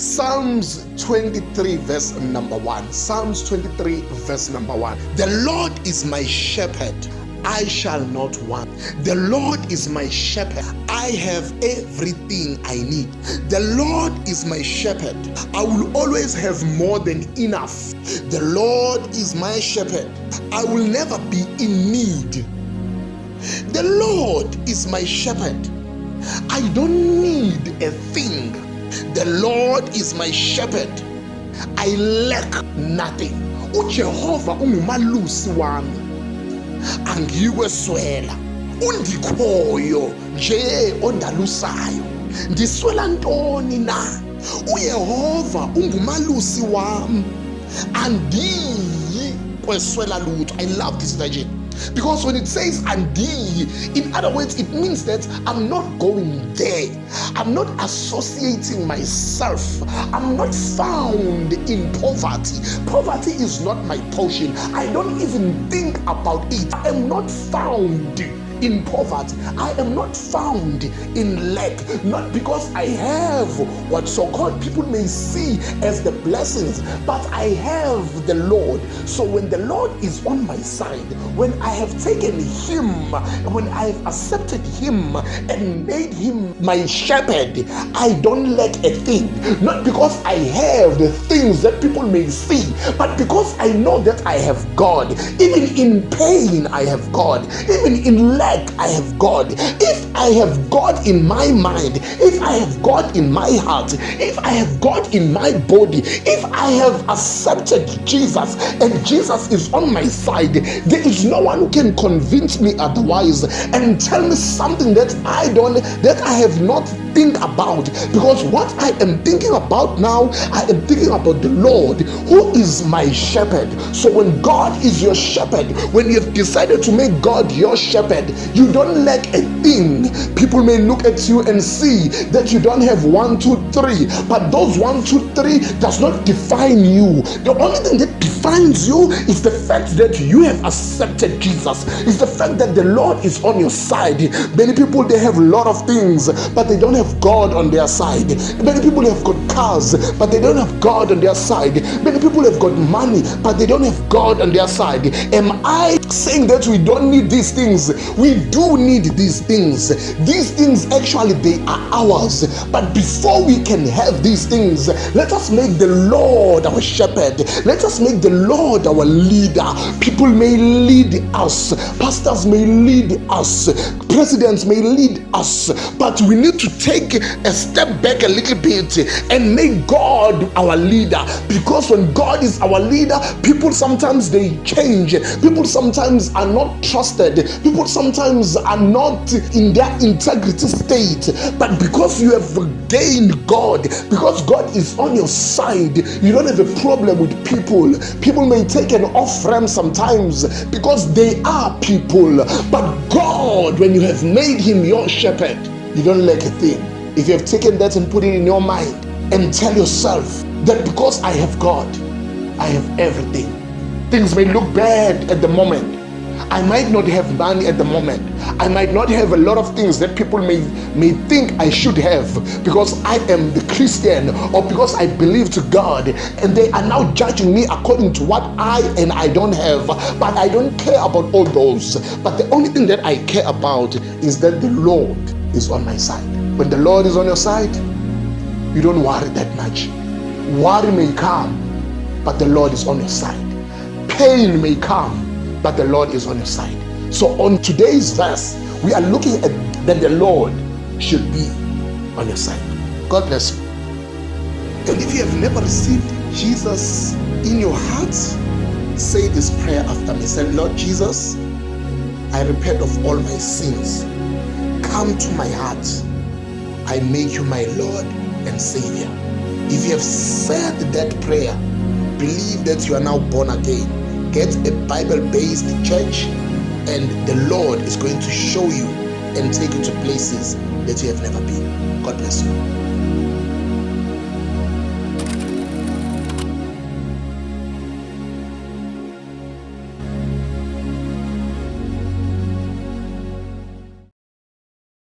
Psalms 23 verse number 1. Psalms 23 verse number 1. The Lord is my shepherd, I shall not want. The Lord is my shepherd, I have everything I need. The Lord is my shepherd, I will always have more than enough. The Lord is my shepherd, I will never be in need. The Lord is my shepherd, I don't need a thing. The Lord is my shepherd, I lack nothing. uJehova ungumalusi wami, angikweswela. Undikhoyo nje ondalusayo, ndiswela ntoni na? uYehova ungumalusi wami, andiyi kweswela lutho. I love this version, because when it says andiyi, in other words, it means that I'm not going there. I'm not associating myself. I'm not found in poverty. Poverty is not my portion. I don't even think about it. I am not found in poverty. I am not found in lack, not because I have what so-called people may see as the blessings, but I have the Lord. So when the Lord is on my side, when I have taken him, when I have accepted him and made him my shepherd, I don't lack a thing. Not because I have the things that people may see, but because I know that I have God. Even in pain, I have God. Even in lack, I have God. If I have God in my mind, if I have God in my heart, if I have God in my body, if I have accepted Jesus and Jesus is on my side, there is no one who can convince me otherwise and tell me something that I have not think about. Because what I am thinking about now, I am thinking about the Lord who is my shepherd. So when God is your shepherd, when you have decided to make God your shepherd, you don't lack a thing. People may look at you and see that you don't have 1, 2, 3, but those 1, 2, 3 does not define you. The only thing that defines you is the fact that you have accepted Jesus. It's the fact that the Lord is on your side. Many people, they have a lot of things, but they don't have God on their side. Many people have got cars, but they don't have God on their side. Many people have got money, but they don't have God on their side. Am I saying that we don't need these things? We do need these things. These things, actually, they are ours. But before we can have these things, let us make the Lord our shepherd. Let us make the Lord our leader. People may lead us, pastors may lead us, presidents may lead us, but we need to take a step back a little bit and make God our leader. Because when God is our leader, people sometimes they change. People sometimes are not trusted. People sometimes are not in their integrity state. But because you have gained God, because God is on your side, you don't have a problem with people. People may take an off-ramp sometimes because they are people. But God, when you have made him your shepherd, you don't lack a thing. If you have taken that and put it in your mind and tell yourself that because I have God, I have everything. Things may look bad at the moment. I might not have money at the moment. I might not have a lot of things that people may think I should have because I am the Christian or because I believe to God, and they are now judging me according to what I don't have. But I don't care about all those. But the only thing that I care about is that the Lord is on my side. When the Lord is on your side, you don't worry that much. Worry may come, but the Lord is on your side. Pain may come, but the Lord is on your side. So on today's verse, we are looking at that the Lord should be on your side. God bless you. And if you have never received Jesus in your heart, say this prayer after me. Say, Lord Jesus, I repent of all my sins. Come to my heart. I make you my Lord and Savior. If you have said that prayer, believe that you are now born again. Get a Bible-based church, and the Lord is going to show you and take you to places that you have never been. God bless you.